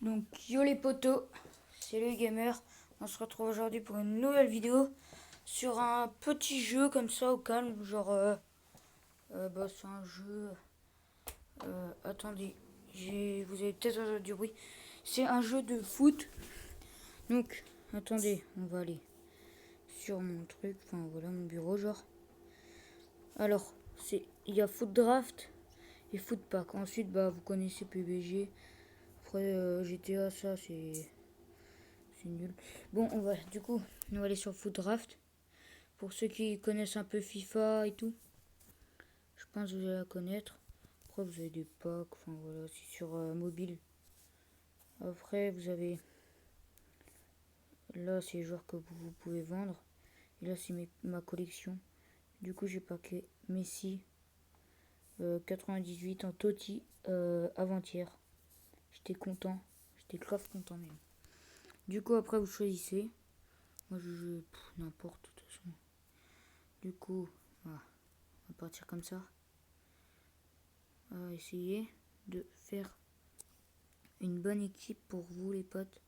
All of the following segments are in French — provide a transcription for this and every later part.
Donc yo les potos, c'est le gamer. On se retrouve aujourd'hui pour une nouvelle vidéo sur un petit jeu comme ça au calme, genre c'est un jeu. Attendez, vous avez peut-être entendu du bruit. C'est un jeu de foot. Donc attendez, on va aller sur mon truc, enfin voilà mon bureau genre. Alors il y a Foot Draft et Foot Pack. Ensuite vous connaissez PUBG. Après GTA ça c'est nul. Bon, on va aller sur Foot Draft. Pour ceux qui connaissent un peu FIFA et tout, je pense que vous allez la connaître. Après, vous avez des packs, enfin voilà, c'est sur mobile. Après, vous avez là, c'est les joueurs que vous pouvez vendre. Et là, c'est ma collection. Du coup, j'ai packé Messi 98 en Totti avant-hier. J'étais content, j'étais grave content même. Du coup, après, vous choisissez. Moi, je joue n'importe de toute façon. Du coup, voilà, on va partir comme ça. Essayer de faire une bonne équipe pour vous les potes.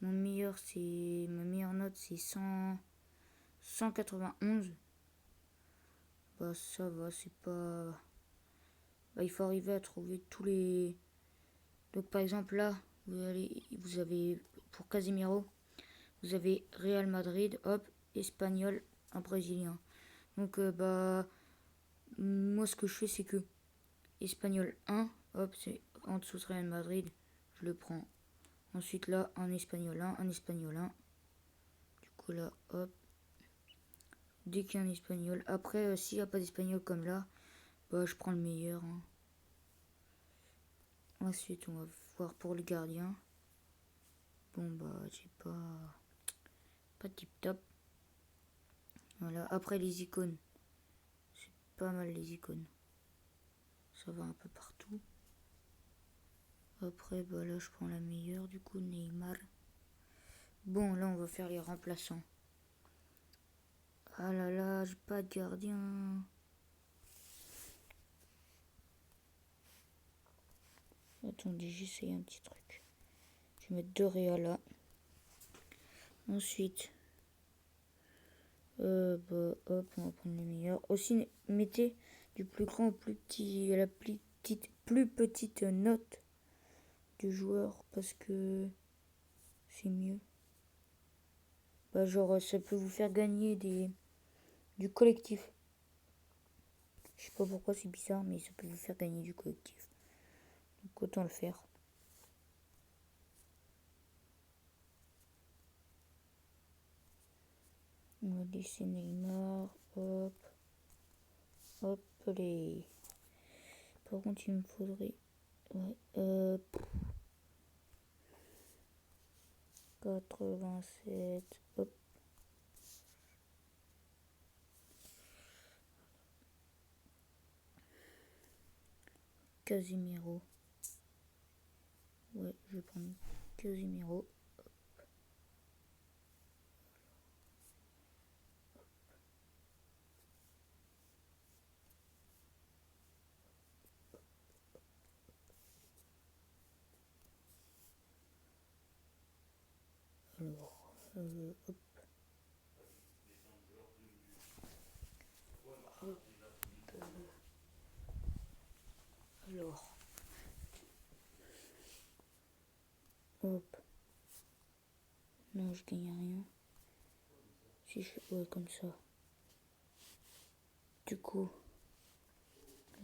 Ma meilleure note c'est 191. Ça va, c'est pas. Il faut arriver à trouver tous les. Donc par exemple là, vous avez pour Casemiro, vous avez Real Madrid, hop, espagnol, un brésilien. Donc moi ce que je fais c'est que espagnol 1, hop, c'est en dessous de Real Madrid, je le prends. Ensuite là, un espagnol 1, un espagnol 1. Du coup là, hop. Dès qu'il y a un espagnol. Après, s'il n'y a pas d'espagnol comme là, je prends le meilleur. Hein. Ensuite, on va voir pour les gardiens. Bon j'ai pas tip top. Voilà, après les icônes. C'est pas mal les icônes. Ça va un peu partout. Après, là, je prends la meilleure, du coup, Neymar. Bon, là, on va faire les remplaçants. Ah là là, j'ai pas de gardien. Attendez, j'essaye un petit truc. Je vais mettre 2 Réal là. Ensuite, hop, on va prendre le meilleur. Aussi, mettez du plus grand au plus petit, à la plus petite note du joueur parce que c'est mieux. Genre, ça peut vous faire gagner du collectif. Je sais pas pourquoi c'est bizarre, mais ça peut vous faire gagner du collectif. Donc autant le faire. On va laisser Neymar. Hop. Hop les. Par contre, il me faudrait. Ouais. 87. Hop. Casemiro. Ouais, je vais prendre Casemiro. Alors, hop. Alors. Hop. Non, je gagne rien. Si je fais comme ça. Du coup.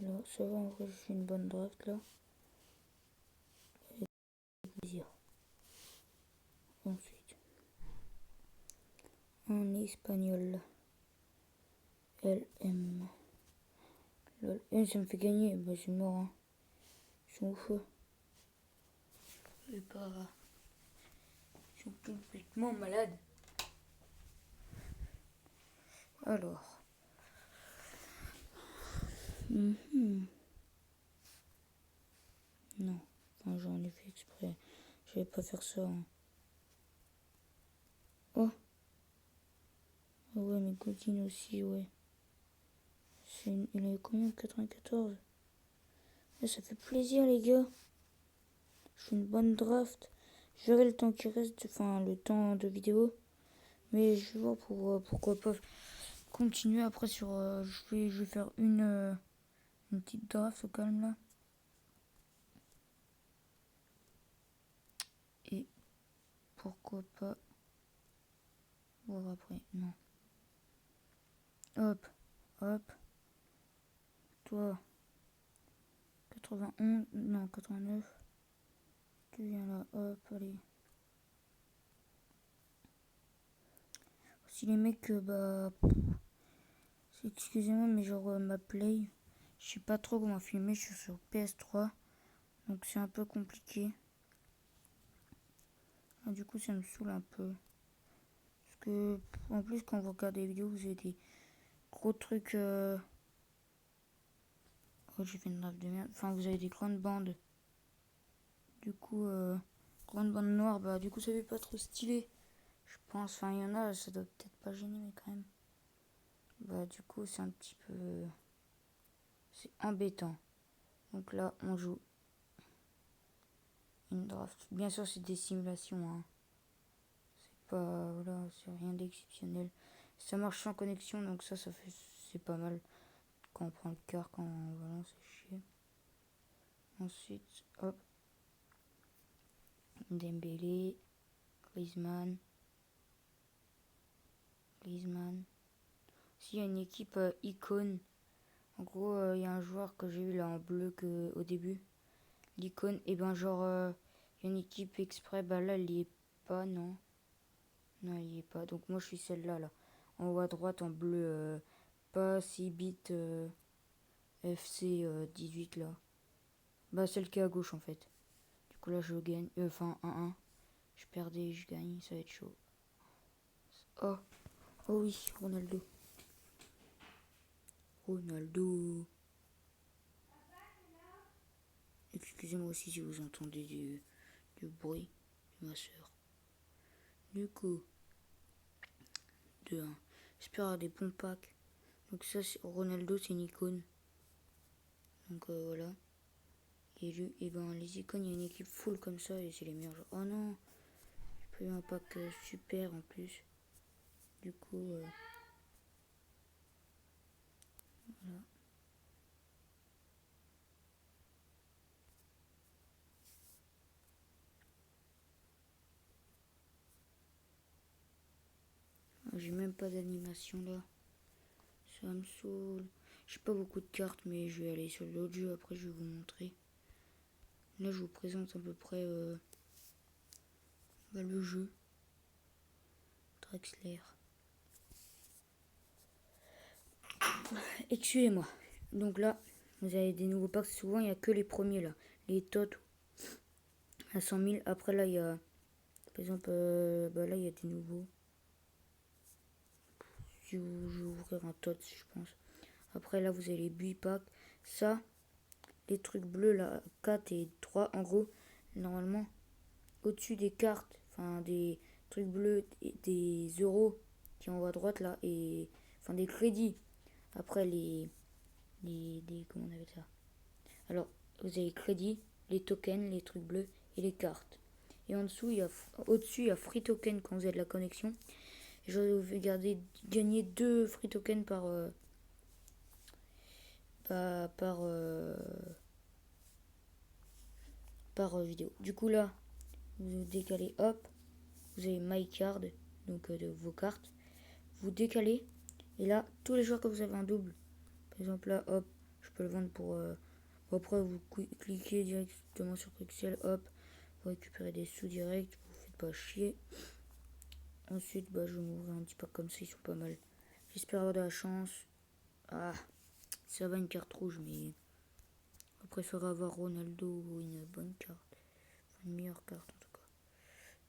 Là, ça va, en vrai, je fais une bonne draft là. Avec plaisir. Ensuite. En espagnol. LM. Lol. Ça me fait gagner. C'est mort. Hein. Ils sont au feu. Ils sont complètement malades. Alors. Non. Enfin, j'en ai fait exprès. Je vais pas faire ça. Hein. Oh. Ah ouais, mais Godin aussi, ouais. Il avait combien? 94. Ça fait plaisir, les gars. je fais une bonne draft. Je verrai le temps qui reste, enfin le temps de vidéo. Mais je vais voir pourquoi pas continuer après sur... je vais faire une petite draft au calme là. Et pourquoi pas voir après. Non. Hop, hop. Toi, 91, non 89. Tu viens là, hop, allez. Si les mecs, excusez-moi, mais genre ma play, je sais pas trop comment filmer, je suis sur PS3, donc c'est un peu compliqué. Ah, du coup, ça me saoule un peu. Parce que, en plus, quand vous regardez des vidéos, vous avez des gros trucs. Oh, j'ai fait une draft de merde. Enfin, vous avez des grandes bandes. Du coup, grandes bandes noires, bah, du coup, ça fait pas trop stylé. Je pense, enfin, il y en a, ça doit peut-être pas gêner, mais quand même. Bah, du coup, c'est un petit peu. C'est embêtant. Donc là, on joue une draft. Bien sûr, c'est des simulations, hein. C'est pas. Voilà, c'est rien d'exceptionnel. Ça marche sans connexion, donc ça fait. C'est pas mal. Quand on prend le quart, quand voilà, c'est chier. Ensuite, hop. Dembélé. Griezmann. S'il y a une équipe icône. En gros, il y a un joueur que j'ai eu là en bleu au début. L'icône, et ben genre, il y a une équipe exprès, bah là, elle y est pas, non. Non, il y est pas. Donc moi, je suis celle-là, là. En haut à droite, en bleu, pas 6 bits FC 18, là. Bah, celle qui est à gauche, en fait. Du coup, là, je gagne. Enfin, 1-1. Je perdais, je gagne, ça va être chaud. Oh, oh oui, Ronaldo. Excusez-moi aussi si vous entendez du bruit de ma soeur. Du coup, 2-1. J'espère avoir des bons packs. Donc ça, Ronaldo, c'est une icône. Donc voilà. Et lui, et ben les icônes, il y a une équipe full comme ça et c'est les meilleurs joueurs. Oh non, j'ai pas eu un pack super en plus. Du coup, voilà. J'ai même pas d'animation là. Ça me saoule. J'ai pas beaucoup de cartes, mais je vais aller sur l'autre jeu. Après, je vais vous montrer. Là, je vous présente à peu près le jeu. Drexler. Excusez-moi. Donc là, vous avez des nouveaux packs. Souvent, il n'y a que les premiers là. Les TOT à 100 000. Après, là, il y a. Par exemple, là, il y a des nouveaux. Je vais ouvrir un TOT, je pense. Après, là, vous avez les buis packs. Ça, les trucs bleus, là, 4 et 3, en gros, normalement, au-dessus des cartes, enfin, des trucs bleus, et des euros qui sont en haut à droite, là, et. Enfin, des crédits. Après, comment on appelle ça? Alors, vous avez les crédits, les tokens, les trucs bleus et les cartes. Et en dessous, au-dessus, il y a free token quand vous avez de la connexion. Et je vais gagner 2 free tokens par vidéo. Du coup, là, vous décalez, hop, vous avez my card, donc de vos cartes. Vous décalez, et là, tous les joueurs que vous avez en double, par exemple là, hop, je peux le vendre pour. Après, vous cliquez directement sur Pixel, hop, vous récupérez des sous directs, vous faites pas chier. Ensuite, je vais m'ouvrir un petit pack comme ça, ils sont pas mal. J'espère avoir de la chance. Ah, ça va une carte rouge, mais je préfère avoir Ronaldo ou une bonne carte. Enfin, une meilleure carte en tout cas.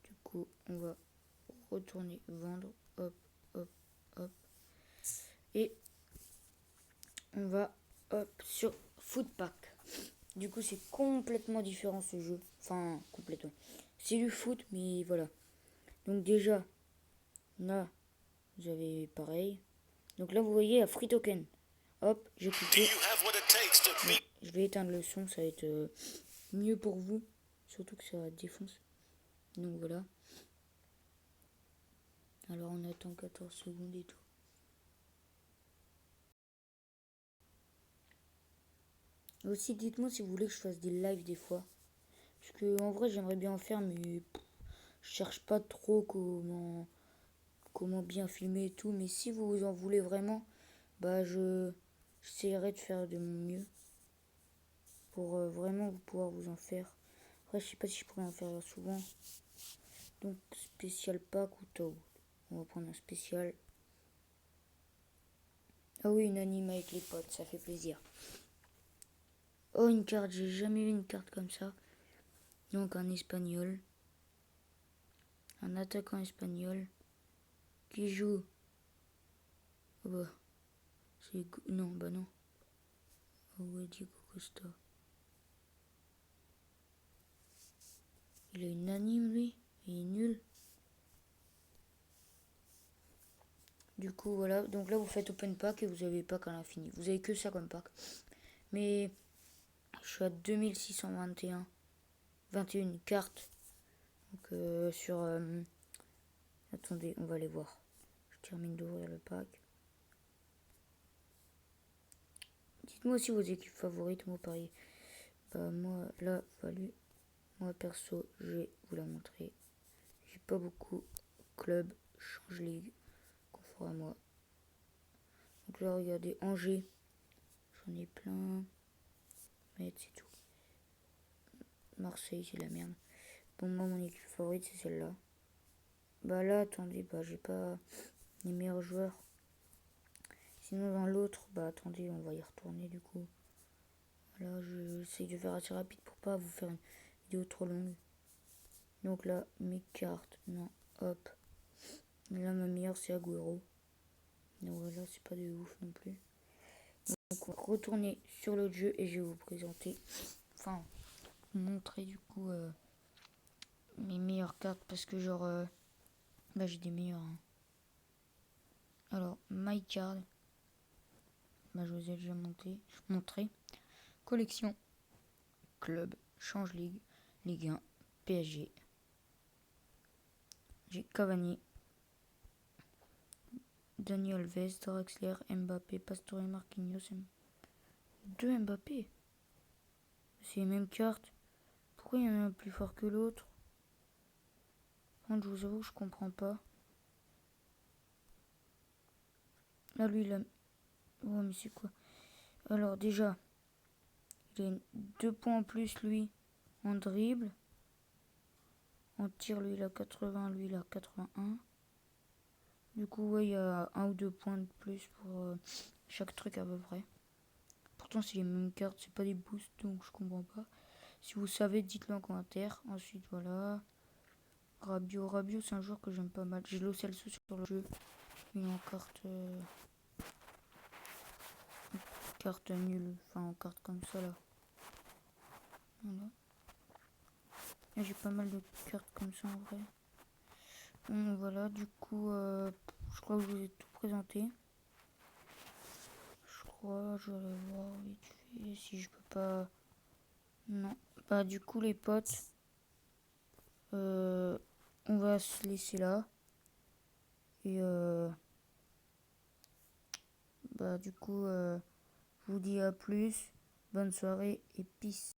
Du coup, on va retourner vendre. Hop, hop, hop. Et on va sur Footpack. Du coup, c'est complètement différent ce jeu. Enfin, complètement. C'est du foot, mais voilà. Donc déjà, là, vous avez pareil. Donc là, vous voyez, la free token. Hop, j'ai cliqué. Je vais éteindre le son, ça va être mieux pour vous. Surtout que ça défonce. Donc voilà. Alors on attend 14 secondes et tout. Aussi, dites-moi si vous voulez que je fasse des lives des fois. Parce que en vrai, j'aimerais bien en faire, mais je cherche pas trop comment bien filmer et tout. Mais si vous en voulez vraiment, bah j'essaierai de faire de mon mieux pour vraiment pouvoir vous en faire. Après, je sais pas si je pourrais en faire souvent. Donc, spécial pack ou tau. On va prendre un spécial. Ah oui, une anime avec les potes, ça fait plaisir. Oh, une carte, j'ai jamais vu une carte comme ça. Donc, un espagnol. Un attaquant espagnol qui joue. Oh bah, c'est. Non, bah non. Oh, ouais, Diego Costa. Il a une anime, lui. Il est nul. Du coup, voilà. Donc là, vous faites open pack et vous avez pack à l'infini. Vous avez que ça comme pack. Mais je suis à 2621. 21 cartes. Donc sur... attendez, on va aller voir. Je termine d'ouvrir le pack. Dites-moi aussi vos équipes favorites. Moi, pareil. Bah, moi, là, moi, perso, je vais vous la montrer. J'ai pas beaucoup. Club, change ligue. Confort à moi. Donc là, regardez, Angers. J'en ai plein. Mais c'est tout. Marseille, c'est la merde. Bon, moi, mon équipe favorite, c'est celle-là. Bah là, attendez, bah j'ai pas les meilleurs joueurs. Sinon, dans l'autre, bah attendez, on va y retourner du coup. Voilà, j'essaie de faire assez rapide pour pas vous faire une vidéo trop longue. Donc là, mes cartes, non, hop. Là, ma meilleure, c'est Agüero. Donc voilà, c'est pas de ouf non plus. Donc, on va retourner sur le jeu et je vais vous présenter, enfin, vous montrer du coup mes meilleures cartes parce que genre, bah j'ai des meilleures. Hein. Alors, my card, bah je vous ai déjà montré. Collection, club, change ligue, Ligue 1, PSG. J'ai Cavani, Dani Alves, Draxler, Mbappé, Pastore, Marquinhos. Deux Mbappé. C'est les mêmes cartes. Pourquoi il y en a un plus fort que l'autre? Je vous avoue que je comprends pas. Là, lui, il a... Ouais, mais c'est quoi? Alors, déjà, il a 2 points en plus, lui, en dribble. En tir, lui, il a 80, lui, il a 81. Du coup, ouais, il y a 1 ou 2 points de plus pour chaque truc à peu près. Pourtant, c'est les mêmes cartes, c'est pas des boosts, donc je comprends pas. Si vous savez, dites-le en commentaire. Ensuite, voilà. Rabiot, c'est un joueur que j'aime pas mal. J'ai Lo Celso sur le jeu. Il est en carte nulle. Enfin, en carte comme ça, là. Voilà. Et j'ai pas mal de cartes comme ça, en vrai. Bon, voilà, du coup, je crois que je vous ai tout présenté. Je crois, je vais voir vite fait si je peux pas... Non. Bah, du coup, les potes, on va se laisser là. Et bah, du coup, je vous dis à plus. Bonne soirée et peace.